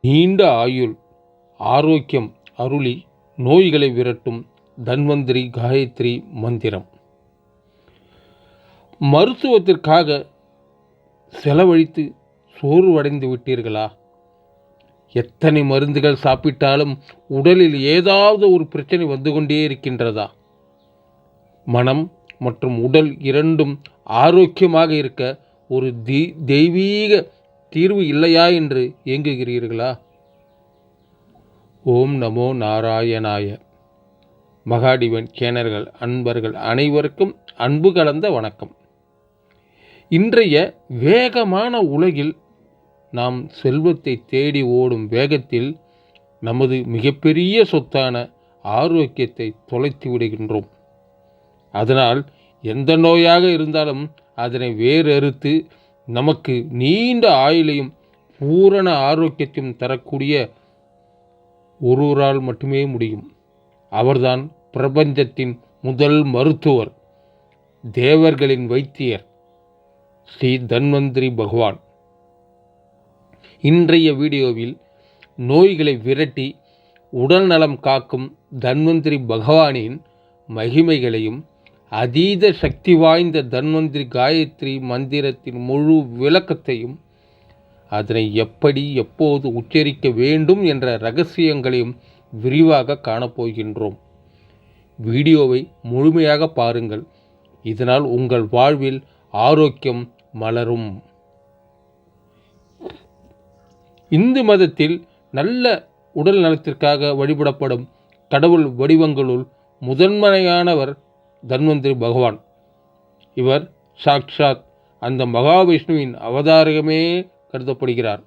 நீண்ட ஆயுள் ஆரோக்கியம் அருளி நோய்களை விரட்டும் தன்வந்திரி காயத்ரி மந்திரம். மருத்துவத்திற்காக செலவழித்து சோர்வடைந்து விட்டீர்களா? எத்தனை மருந்துகள் சாப்பிட்டாலும் உடலில் ஏதாவது ஒரு பிரச்சனை வந்து கொண்டே இருக்கின்றதா? மனம் மற்றும் உடல் இரண்டும் ஆரோக்கியமாக இருக்க ஒரு தெய்வீக தீர்வு இல்லையா என்று ஏங்குகிறீர்களா? ஓம் நமோ நாராயணாய. மகாடிவன் சேனல்கள் அன்பர்கள் அனைவருக்கும் அன்பு கலந்த வணக்கம். இன்றைய வேகமான உலகில் நாம் செல்வத்தை தேடி ஓடும் வேகத்தில் நமது மிகப்பெரிய சொத்தான ஆரோக்கியத்தை தொலைத்து விடுகின்றோம். அதனால் எந்த நோயாக இருந்தாலும் அதனை வேறறுத்து நமக்கு நீண்ட ஆயுளையும் பூரண ஆரோக்கியத்தையும் தரக்கூடிய ஒருவரால் மட்டுமே முடியும். அவர்தான் பிரபஞ்சத்தின் முதல் மருத்துவர், தேவர்களின் வைத்தியர், ஸ்ரீ தன்வந்திரி பகவான். இன்றைய வீடியோவில் நோய்களை விரட்டி உடல் நலம் காக்கும் தன்வந்திரி பகவானின் மகிமைகளையும் அதீத சக்தி வாய்ந்த தன்வந்திரி காயத்ரி மந்திரத்தின் முழு விளக்கத்தையும், அதனை எப்படி எப்போது உச்சரிக்க வேண்டும் என்ற இரகசியங்களையும் விரிவாக காணப்போகின்றோம். வீடியோவை முழுமையாக பாருங்கள். இதனால் உங்கள் வாழ்வில் ஆரோக்கியம் மலரும். இந்து மதத்தில் நல்ல உடல் நலத்திற்காக வழிபடப்படும் கடவுள் வடிவங்களுள் முதன்மையானவர் தன்வந்திரி பகவான். இவர் சாக்ஷாத் அந்த மகாவிஷ்ணுவின் அவதாரமே கருதப்படுகிறார்.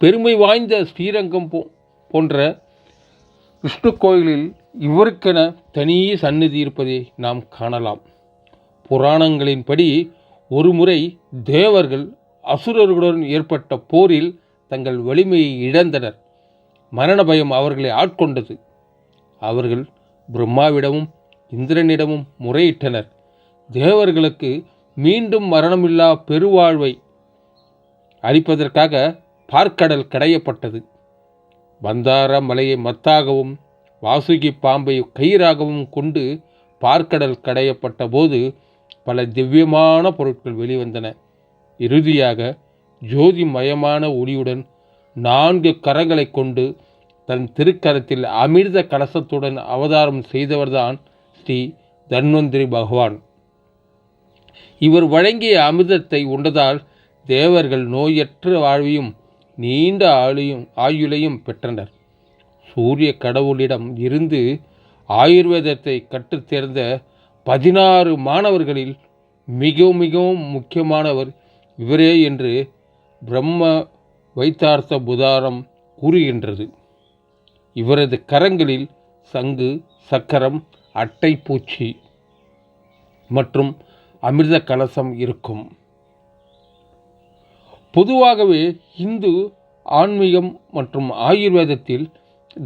பெருமை வாய்ந்த ஸ்ரீரங்கம் போன்ற விஷ்ணு கோயிலில் இவருக்கென தனி சந்நிதி இருப்பதை நாம் காணலாம். புராணங்களின்படி ஒருமுறை தேவர்கள் அசுரர்களுடன் ஏற்பட்ட போரில் தங்கள் வலிமையை இழந்தனர். மரண பயம் அவர்களை ஆட்கொண்டது. அவர்கள் பிரம்மாவிடமும் இந்திரனிடமும் முறையிட்டனர். தேவர்களுக்கு மீண்டும் மரணமில்லா பெருவாழ்வை அளிப்பதற்காக பார்க்கடல் கடையப்பட்டது. மந்தார மலையை மத்தாகவும் வாசுகி பாம்பை கயிறாகவும் கொண்டு பார்க்கடல் கடையப்பட்ட போது பல திவ்யமான பொருட்கள் வெளிவந்தன. இறுதியாக ஜோதிமயமான ஒளியுடன் 4 கரங்களை கொண்டு தன் திருக்கரத்தில் அமிர்த கலசத்துடன் அவதாரம் செய்தவர்தான் ஸ்ரீ தன்வந்திரி பகவான். இவர் வழங்கிய அமிர்தத்தை உண்டதால் தேவர்கள் நோயற்ற வாழ்வையும் நீண்ட ஆயுளையும் பெற்றனர். சூரிய கடவுளிடம் இருந்து ஆயுர்வேதத்தை கற்றுத் தேர்ந்த 16 மாணவர்களில் மிகவும் முக்கியமானவர் இவரே என்று பிரம்ம வைத்தார்த்த புதாரம் கூறுகின்றது. இவரது கரங்களில் சங்கு, சக்கரம், அட்டைப்பூச்சி மற்றும் அமிர்த கலசம் இருக்கும். பொதுவாகவே இந்து ஆன்மீகம் மற்றும் ஆயுர்வேதத்தில்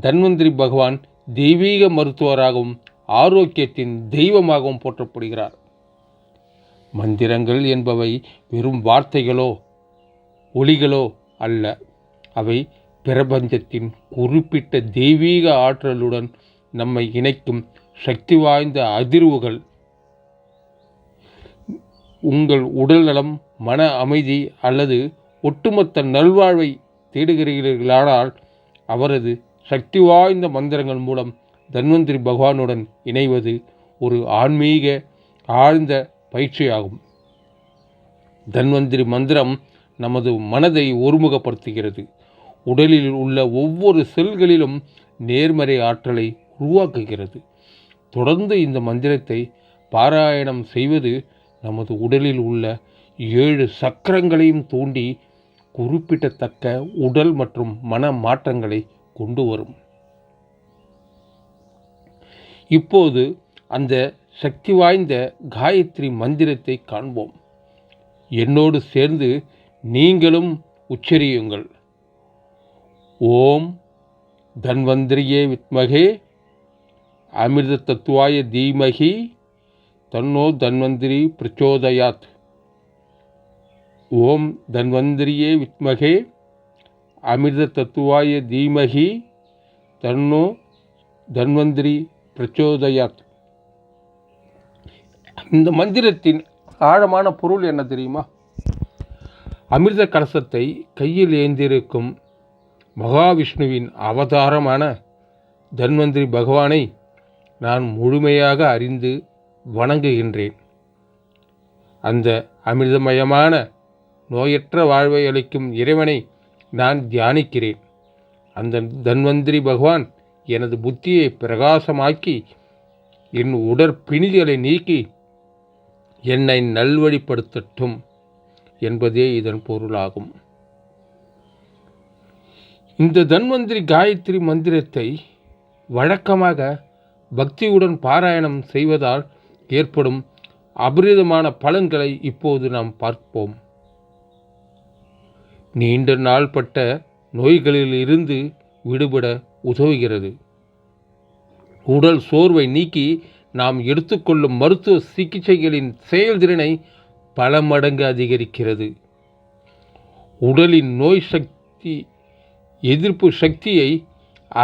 தன்வந்திரி பகவான் தெய்வீக மருத்துவராகவும் ஆரோக்கியத்தின் தெய்வமாகவும் போற்றப்படுகிறார். மந்திரங்கள் என்பவை வெறும் வார்த்தைகளோ ஒலிகளோ அல்ல. அவை பிரபஞ்சத்தின் குறிப்பிட்ட தெய்வீக ஆற்றலுடன் நம்மை இணைக்கும் சக்தி வாய்ந்த அதிர்வுகள். உங்கள் உடல் நலம், மன அமைதி அல்லது ஒட்டுமொத்த நல்வாழ்வை தேடுகிறீர்களானால் அவரது சக்தி வாய்ந்த மந்திரங்கள் மூலம் தன்வந்திரி பகவானுடன் இணைவது ஒரு ஆன்மீக ஆழ்ந்த பயிற்சியாகும். தன்வந்திரி மந்திரம் நமது மனதை ஒருமுகப்படுத்துகிறது. உடலில் உள்ள ஒவ்வொரு செல்களிலும் நேர்மறை ஆற்றலை உருவாக்குகிறது. தொடர்ந்து இந்த மந்திரத்தை பாராயணம் செய்வது நமது உடலில் உள்ள 7 சக்கரங்களையும் தூண்டி குறிப்பிடத்தக்க உடல் மற்றும் மன மாற்றங்களை கொண்டு வரும். இப்போது அந்த சக்தி வாய்ந்த காயத்ரி மந்திரத்தை காண்போம். என்னோடு சேர்ந்து நீங்களும் உச்சரியுங்கள். ஓம் தன்வந்திரியே வித்மகே அமிர்த தத்துவாய தீமகி தன்னோ தன்வந்திரி பிரச்சோதயாத். ஓம் தன்வந்திரியே வித்மகே அமிர்த தத்துவாய தீமகி தன்னோ தன்வந்திரி பிரச்சோதயாத். இந்த மந்திரத்தின் ஆழமான பொருள் என்ன தெரியுமா? அமிர்த கலசத்தை கையில் ஏந்திருக்கும் மகாவிஷ்ணுவின் அவதாரமான தன்வந்திரி பகவானை நான் முழுமையாக அறிந்து வணங்குகின்றேன். அந்த அமிர்தமயமான நோயற்ற வாழ்வை அளிக்கும் இறைவனை நான் தியானிக்கிறேன். அந்த தன்வந்திரி பகவான் எனது புத்தியை பிரகாசமாக்கி என் உடற்பிணிகளை நீக்கி என்னை நல்வழிப்படுத்தட்டும் என்பதே இதன் பொருளாகும். இந்த தன்வந்திரி காயத்ரி மந்திரத்தை வழக்கமாக பக்தியுடன் பாராயணம் செய்வதால் ஏற்படும் அபரிதமான பலன்களை இப்போது நாம் பார்ப்போம். நீண்ட நாள்பட்ட நோய்களில் இருந்து விடுபட உதவுகிறது. உடல் சோர்வை நீக்கி நாம் எடுத்துக்கொள்ளும் மருத்துவ சிகிச்சைகளின் செயல்திறனை பல மடங்கு அதிகரிக்கிறது. உடலின் நோய் சக்தி எதிர்ப்பு சக்தியை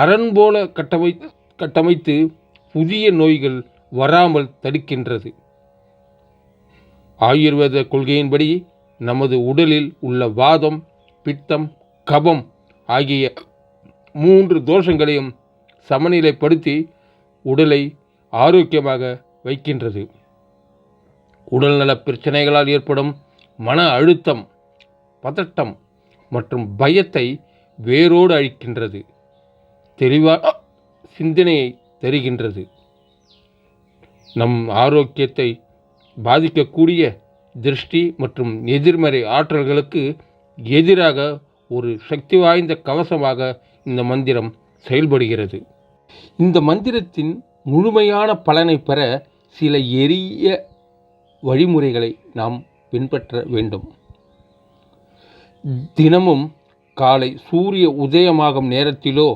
அரண் போல கட்டமைத்து புதிய நோய்கள் வராமல் தடுக்கின்றது. ஆயுர்வேத கொள்கையின்படி நமது உடலில் உள்ள வாதம், பித்தம், கபம் ஆகிய 3 தோஷங்களையும் சமநிலைப்படுத்தி உடலை ஆரோக்கியமாக வைக்கின்றது. உடல்நல பிரச்சனைகளால் ஏற்படும் மன அழுத்தம், பதட்டம் மற்றும் பயத்தை வேரோடு அழிக்கின்றது. தெளிவான சிந்தனையை தருகின்றது. நம் ஆரோக்கியத்தை பாதிக்கக்கூடிய திருஷ்டி மற்றும் எதிர்மறை ஆற்றல்களுக்கு எதிராக ஒரு சக்தி வாய்ந்த கவசமாக இந்த மந்திரம் செயல்படுகிறது. இந்த மந்திரத்தின் முழுமையான பலனை பெற சில எளிய வழிமுறைகளை நாம் பின்பற்ற வேண்டும். தினமும் காலை சூரிய உதயமாகும் நேரத்திலோ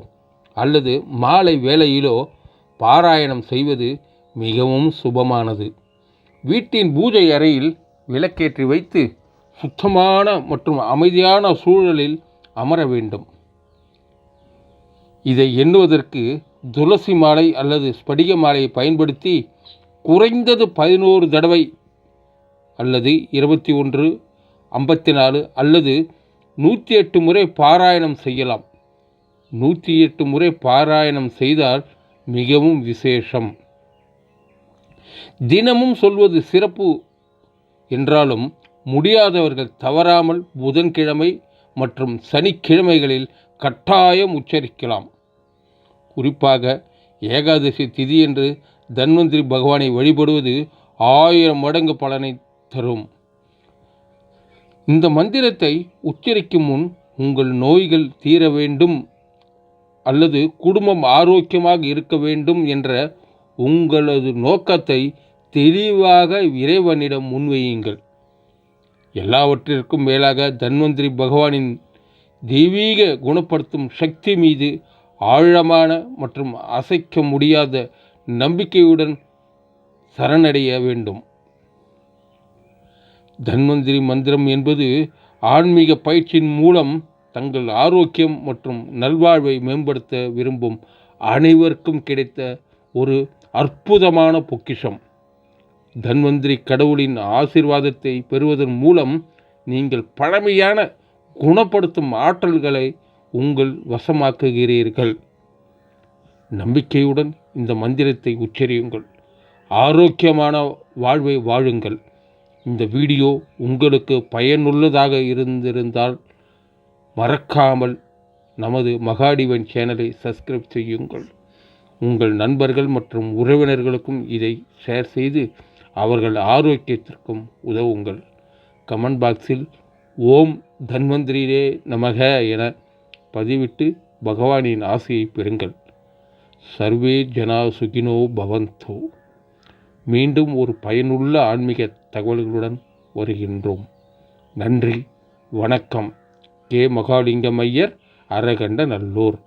அல்லது மாலை வேளையிலோ பாராயணம் செய்வது மிகவும் சுபமானது. வீட்டின் பூஜை அறையில் விளக்கேற்றி வைத்து சுத்தமான மற்றும் அமைதியான சூழலில் அமர வேண்டும். இதை எண்ணுவதற்கு துளசி மாலை அல்லது ஸ்படிக மாலையை பயன்படுத்தி குறைந்தது 11 தடவை அல்லது 21, 54 அல்லது 108 முறை பாராயணம் செய்யலாம். 108 முறை பாராயணம் செய்தால் மிகவும் விசேஷம். தினமும் சொல்வது சிறப்பு என்றாலும் முடியாதவர்கள் தவறாமல் புதன்கிழமை மற்றும் சனிக்கிழமைகளில் கட்டாயம் உச்சரிக்கலாம். குறிப்பாக ஏகாதசி திதியன்று தன்வந்திரி பகவானை வழிபடுவது 1000 மடங்கு பலனை தரும். இந்த மந்திரத்தை உச்சரிக்கும் முன் உங்கள் நோய்கள் தீர வேண்டும் அல்லது குடும்பம் ஆரோக்கியமாக இருக்க வேண்டும் என்ற உங்களது நோக்கத்தை தெளிவாக இறைவனிடம் முன்வையுங்கள். எல்லாவற்றிற்கும் மேலாக தன்வந்திரி பகவானின் தெய்வீக குணப்படுத்தும் சக்தி மீது ஆழமான மற்றும் அசைக்க முடியாத நம்பிக்கையுடன் சரணடைய வேண்டும். தன்வந்திரி மந்திரம் என்பது ஆன்மீக பயிற்சியின் மூலம் தங்கள் ஆரோக்கியம் மற்றும் நல்வாழ்வை மேம்படுத்த விரும்பும் அனைவருக்கும் கிடைத்த ஒரு அற்புதமான பொக்கிஷம். தன்வந்திரி கடவுளின் ஆசீர்வாதத்தை பெறுவதன் மூலம் நீங்கள் பழமையான குணப்படுத்தும் ஆற்றல்களை உங்கள் வசமாக்குகிறீர்கள். நம்பிக்கையுடன் இந்த மந்திரத்தை உச்சரியுங்கள். ஆரோக்கியமான வாழ்வை வாழுங்கள். இந்த வீடியோ உங்களுக்கு பயனுள்ளதாக இருந்திருந்தால் மறக்காமல் நமது மகாடிவன் சேனலை சப்ஸ்கிரைப் செய்யுங்கள். உங்கள் நண்பர்கள் மற்றும் உறவினர்களுக்கும் இதை ஷேர் செய்து அவர்கள் ஆரோக்கியத்திற்கும் உதவுங்கள். கமெண்ட் பாக்ஸில் ஓம் தன்வந்திரியே நமக என பதிவிட்டு பகவானின் ஆசையை பெறுங்கள். சர்வே ஜனா சுகினோ பவந்தோ. மீண்டும் ஒரு பயனுள்ள ஆன்மீக தகவல்களுடன் வருகின்றோம். நன்றி, வணக்கம். கே. மகாலிங்கம் ஐயர், அரகண்ட நல்லூர்.